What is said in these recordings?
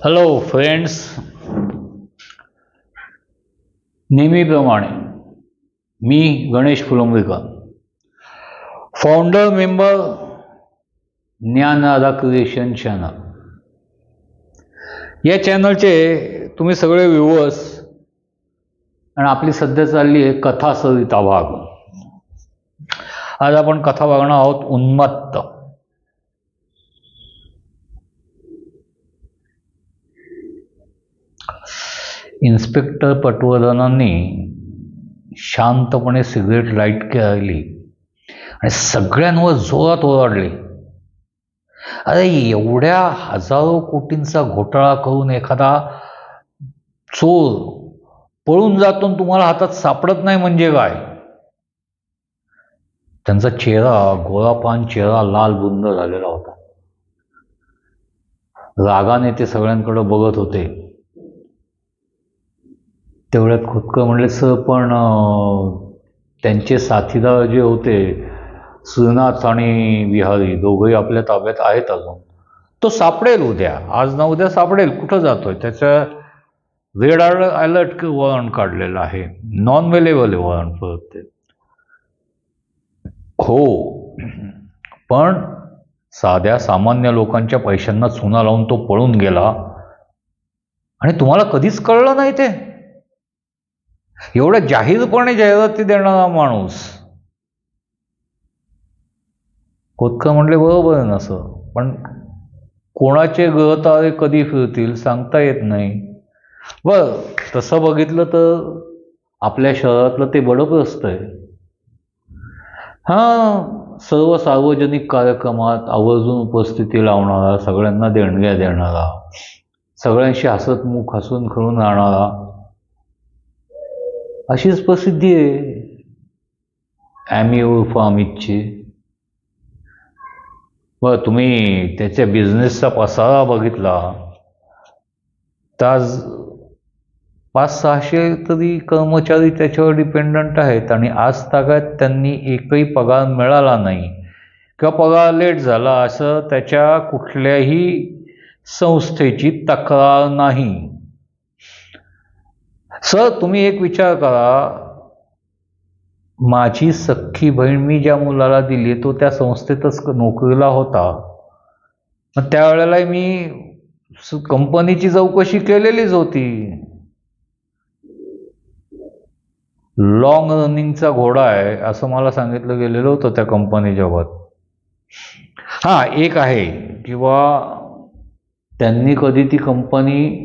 Hello friends, नेहमीप्रमाणे मी Ganesh Phulambrikar, founder member Dnyanradha creation channel. या चॅनलचे तुम्ही सगळे व्ह्यूअर्स आणि आपली सध्या चालली आहे कथा सरिता भाग. आज आपण कथा बघणार आहोत उन्मत्त. इन्स्पेक्टर पटवर्धनांनी शांतपणे सिगरेट लाईट केली आणि सगळ्यांवर जोरात ओरडले, अरे एवढ्या हजारो कोटींचा घोटाळा करून एखादा चोर पळून जातो तुम्हाला हातात सापडत नाही म्हणजे काय? त्यांचा चेहरा, गोरापान चेहरा लाल बुंद झालेला होता. रागाने ते सगळ्यांकडे बघत होते. तेवढ्यात खोतकर म्हणले, सर पण त्यांचे साथीदार जे होते श्रीनाथ आणि विहारी दोघंही आपल्या ताब्यात आहेत अजून. तो सापडेल उद्या, आज ना उद्या सापडेल. कुठं जातोय? त्याच्या रेड अलर्ट वॉरंट काढलेलं आहे, नॉन अवेलेबल वॉरंट परत ते. हो, पण साध्या सामान्य लोकांच्या पैशांना चुना लावून तो पळून गेला आणि तुम्हाला कधीच कळलं नाही ते? एवढ्या जाहीरपणे जाहिराती देणारा माणूस. खोतकर म्हणले, बरोबर आहे ना सर, पण कोणाचे ग्रहतारे कधी फिरतील सांगता येत नाही. बरं, तसं बघितलं तर आपल्या शहरातलं ते बडंप्रस्त आहे. हां, सर्व सार्वजनिक कार्यक्रमात आवर्जून उपस्थिती लावणारा, सगळ्यांना देणग्या देणारा, सगळ्यांशी हसतमुख हसून खेळून राहणारा, अशीच प्रसिद्धी आहे ॲमी उर्फ अमितची. बरं, तुम्ही त्याच्या बिझनेसचा पसारा बघितला तर 500-600 तरी कर्मचारी त्याच्यावर डिपेंडंट आहेत आणि आज तागात त्यांनी एकही पगार मिळाला नाही किंवा पगार लेट झाला असं त्याच्या कुठल्याही संस्थेची तक्रार नाही. सर, तुम्ही एक विचार करा, माझी सख्खी बहीण मी ज्या मुलाला दिली तो त्या संस्थेतच नोकरीला होता. मग त्यावेळेला मी कंपनीची चौकशी केलेलीच होती. लॉंग रनिंगचा घोडा आहे असं मला सांगितलं गेलेलं होतं त्या कंपनीच्या बाबत. हां, एक आहे किंवा त्यांनी कधी ती कंपनी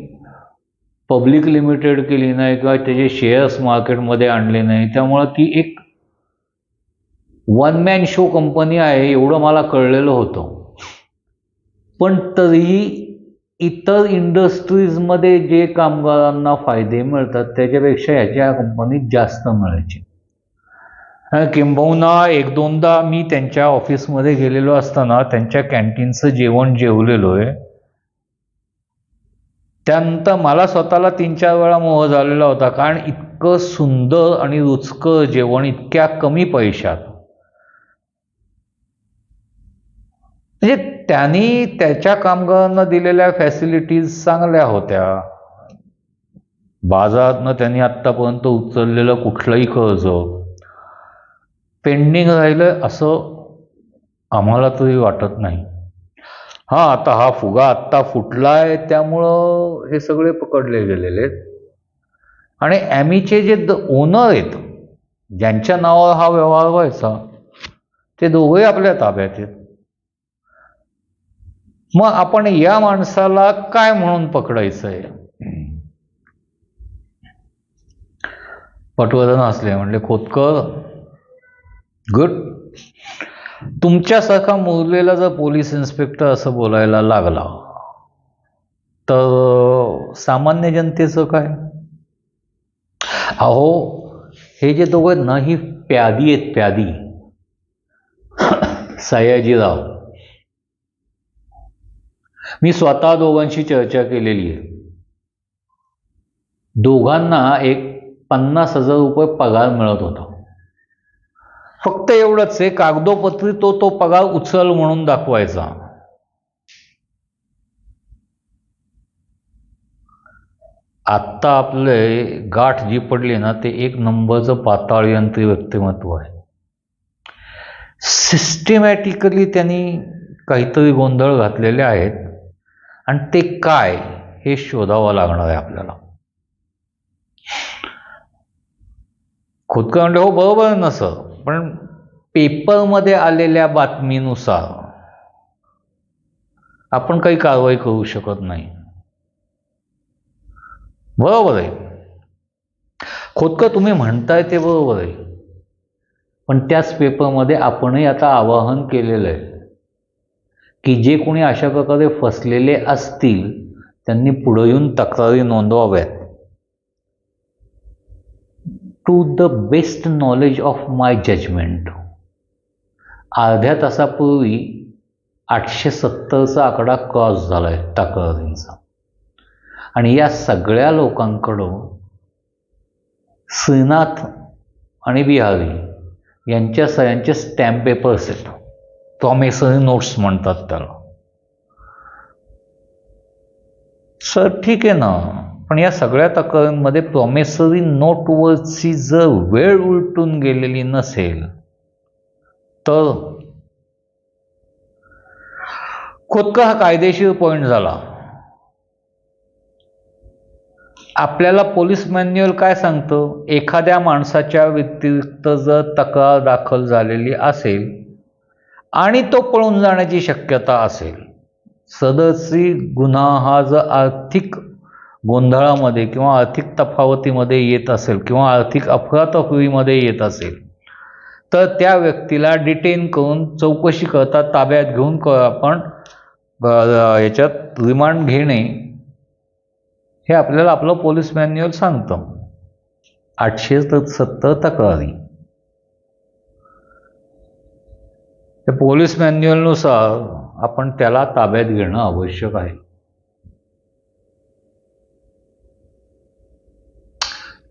पब्लिक लिमिटेड केली नाही किंवा त्याचे शेअर्स मार्केटमध्ये आणले नाही, त्यामुळं ती एक वन मॅन शो कंपनी आहे एवढं मला कळलेलं होतं. पण तरीही इतर इंडस्ट्रीजमध्ये जे कामगारांना फायदे मिळतात त्याच्यापेक्षा ह्याच्या कंपनीत जास्त मिळायचे. किंबहुना 1-2दा मी त्यांच्या ऑफिसमध्ये गेलेलो असताना त्यांच्या कॅन्टीनचं जेवण जेवलेलो आहे. त्यानंतर मला स्वतःला 3-4 वेळा मोह झालेला होता, कारण इतकं सुंदर आणि रुचकर जेवण इतक्या कमी पैशात. म्हणजे त्यांनी त्याच्या कामगारांना दिलेल्या फॅसिलिटीज चांगल्या होत्या. बाजारातनं त्यांनी आत्तापर्यंत उचललेलं कुठलंही कर्ज पेंडिंग राहिलं असं आम्हाला तरी वाटत नाही. हां, आता हा फुगा आत्ता फुटला आहे त्यामुळं हे सगळे पकडले गेलेले आहेत. आणि ॲमीचे जे ओनर आहेत ज्यांच्या नावावर हा व्यवहार व्हायचा ते दोघंही आपल्या ताब्यात आहेत. मग आपण या माणसाला काय म्हणून पकडायचं आहे? पटवर्धन हसले, म्हणले, खोतकर, गुड. तुमच्यासारखा मुरलेला जर पोलीस इन्स्पेक्टर असं बोलायला लागला तर सामान्य जनतेचं काय? अहो, हे जे दोघं आहेत ना, ही प्यादी आहेत, प्यादी. सयाजीराव, मी स्वतः दोघांशी चर्चा केलेली आहे. दोघांना एक 50,000 रुपये पगार मिळत होता. फक्त एवढंच आहे, कागदोपत्री तो पगार उचल म्हणून दाखवायचा. आत्ता आपले गाठ जी पडली ना ते एक नंबरचं पाताळयंत्री व्यक्तिमत्व आहे. सिस्टमॅटिकली त्यांनी काहीतरी गोंधळ घातलेले आहेत आणि ते काय हे शोधावं लागणार आहे आपल्याला. खोतकर म्हणले हो बरोबर नसं, पण पेपरमध्ये आलेल्या बातमीनुसार आपण काही कारवाई करू शकत नाही. बरोबर आहे खोतकर, तुम्ही म्हणताय ते बरोबर आहे, पण त्याच पेपरमध्ये आपणही आता आवाहन केलेलं आहे की जे कोणी अशा प्रकारे फसलेले असतील त्यांनी पुढे येऊन तक्रारी नोंदवाव्यात. To the best knowledge of my judgement अर्ध्या तासापूर्वी 870चा आकडा क्रॉस झाला आहे तक्रारींचा, आणि या सगळ्या लोकांकडं श्रीनाथ आणि बिहारी यांच्या सह्यांचे स्टॅम्प पेपर्स आहेत, प्रॉमिसरी नोट्स म्हणतात त्याला. सर ठीक आहे ना, पण या सगळ्या तक्रारींमध्ये प्रॉमिसरी नोटवरची जर वेळ उलटून गेलेली नसेल तर. खोतकर हा कायदेशीर पॉईंट झाला. आपल्याला पोलीस मॅन्युअल काय सांगतं, एखाद्या माणसाच्या व्यतिरिक्त जर तक्रार दाखल झालेली असेल आणि तो पळून जाण्याची शक्यता असेल, सदरची गुन्हा हा जर आर्थिक गोंधळामध्ये किंवा आर्थिक तफावतीमध्ये येत असेल किंवा आर्थिक अफरातफरीमध्ये येत असेल तर त्या व्यक्तीला डिटेन करून चौकशी करता ताब्यात घेऊन आपण याच्यात रिमांड घेणे हे आपल्याला आपलं पोलीस मॅन्युअल सांगतं. 870 तक्रारी त्या पोलीस मॅन्युअलनुसार आपण त्याला ताब्यात घेणं आवश्यक आहे.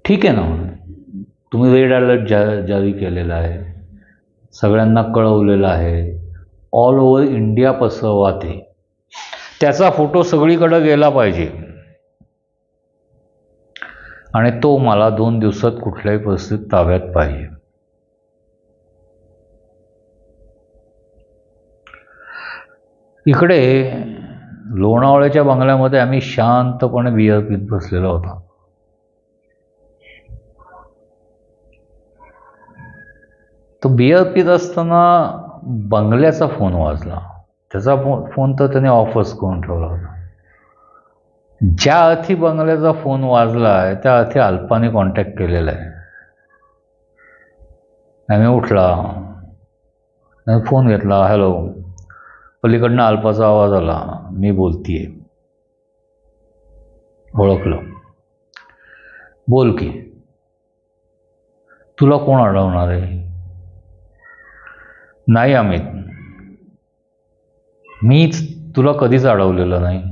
ठीक आहे ना, तुम्ही रेड अलर्ट जारी केलेला आहे, सगळ्यांना कळवलेलं आहे, ऑल ओव्हर इंडिया पसरवा ते, त्याचा फोटो सगळीकडे गेला पाहिजे आणि तो मला 2 दिवसात कुठल्याही परिस्थितीत ताब्यात पाहिजे. इकडे लोणावळ्याच्या बंगल्यामध्ये आम्ही शांतपणे बियर पीत बसलेलो होता. तो बियर पीत असताना बंगल्याचा फोन वाजला. त्याचा फोन तर त्याने ऑफच करून ठेवला होता. ज्या अर्थी बंगल्याचा फोन वाजला आहे त्या अर्थी अल्पाने कॉन्टॅक्ट केलेला आहे. आम्ही उठला, फोन घेतला, हॅलो, पलीकडनं अल्पाचा आवाज आला, मी बोलतीये. ओळखलं, बोल की, तुला कोण अडवणार आहे? नाही अमित, मीच तुला कधीच अडवलेलं नाही.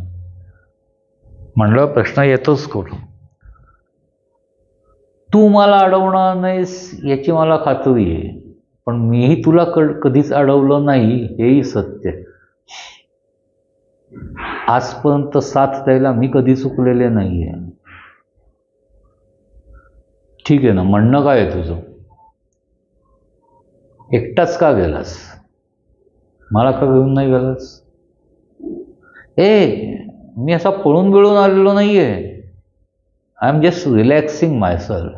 म्हणलं प्रश्न येतोच कुठं, तू मला अडवणार नाहीस याची मला खात्री आहे, पण मीही तुला कधीच अडवलं नाही हेही सत्य. आजपर्यंत साथ द्यायला मी कधी चुकलेले नाहीये. ठीक आहे ना, म्हणणं काय आहे तुझं? एकटाच का गेलास? मला का घेऊन नाही गेलास? मी असा पळून बिळून आलेलो नाहीये. I am just relaxing my self.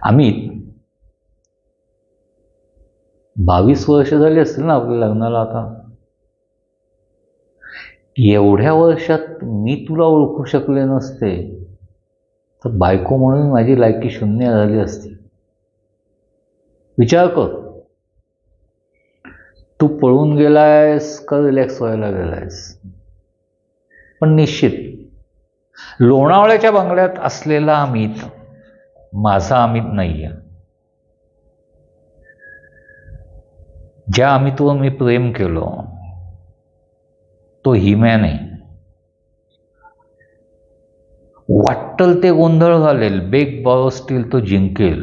Amit, 22 वर्ष झाली असतील ना आपल्या लग्नाला आता. एवढ्या वर्षात मी तुला ओळखू शकले नसते तर बायको म्हणून माझी लायकी शून्य झाली असती. विचार कर, तू पळून गेलायस का रिलॅक्स व्हायला गेलायस? पण निश्चित लोणावळ्याच्या बंगल्यात असलेला अमित माझा अमित नाहीये. ज्या अमितवर मी प्रेम केलो तो हिमॅन आहे. वाट्टल ते गोंधळ घालेल, बेग बावस्टील तो जिंकेल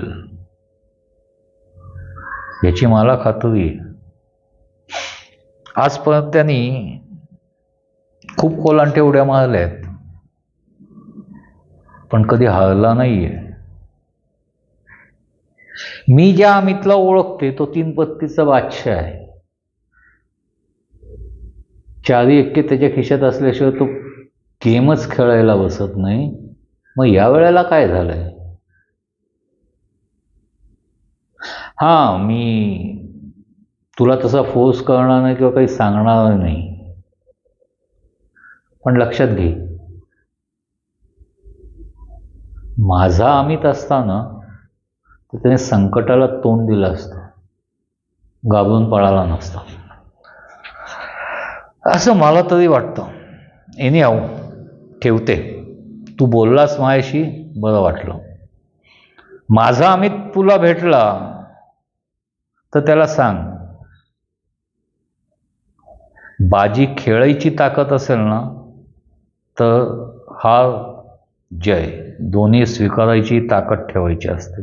याची मला खात्री आहे. आजपर्यंत त्यांनी खूप कोलांटे उड्या मारल्या आहेत, पण कधी हरला नाहीये. मी ज्या अमितला ओळखते तो 3 पत्तीचा बादशाह आहे. 4 एक्के त्याच्या खिशात असल्याशिवाय तो गेमच खेळायला बसत नाही. मग या वेळेला काय झालंय? मी तुला तसा फोर्स करणार नाही किंवा काही सांगणार नाही, पण लक्षात घे, माझा अमित असताना तर त्याने संकटाला तोंड दिलं असतं, घाबरून पळाला नसता, असं मला तरी वाटतं. एनीहाऊ, ठेवते. तू बोललास माझ्याशी, बरं वाटलं. माझा अमित तुला भेटला तर त्याला सांग, बाजी खेळायची ताकद असेल ना तर हार जय दोन्ही स्वीकारायची ताकद ठेवायची असते.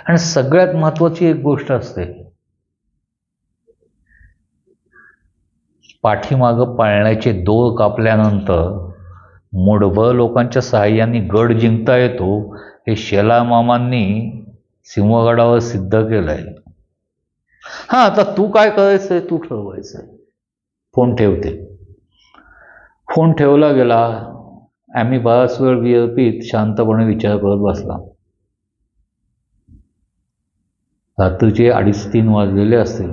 आणि सगळ्यात महत्त्वाची एक गोष्ट असते, पाठीमागं पाळण्याचे दोर कापल्यानंतर मुठभर लोकांच्या सहाय्याने गड जिंकता येतो, हे शेलामामांनी सिंहगडावर सिद्ध केलंय. आता तू काय करायचंय तू ठरवायचंय. फोन ठेवते. फोन ठेवला गेला. आम्ही बराच वेळ विरपीत शांतपणे विचार करत बसला. रात्रीचे 2:30-3 वाजलेले असतील.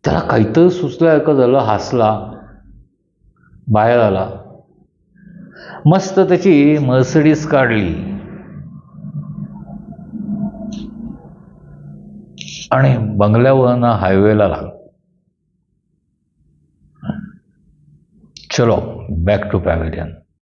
त्याला काहीतरी सुचल्यासारखं झालं. हसला, बाहेर आला, मस्त त्याची मर्सिडीज काढली आणि बंगल्यावरनं हायवेला लागला. चलो बॅक टू पॅव्हिलियन.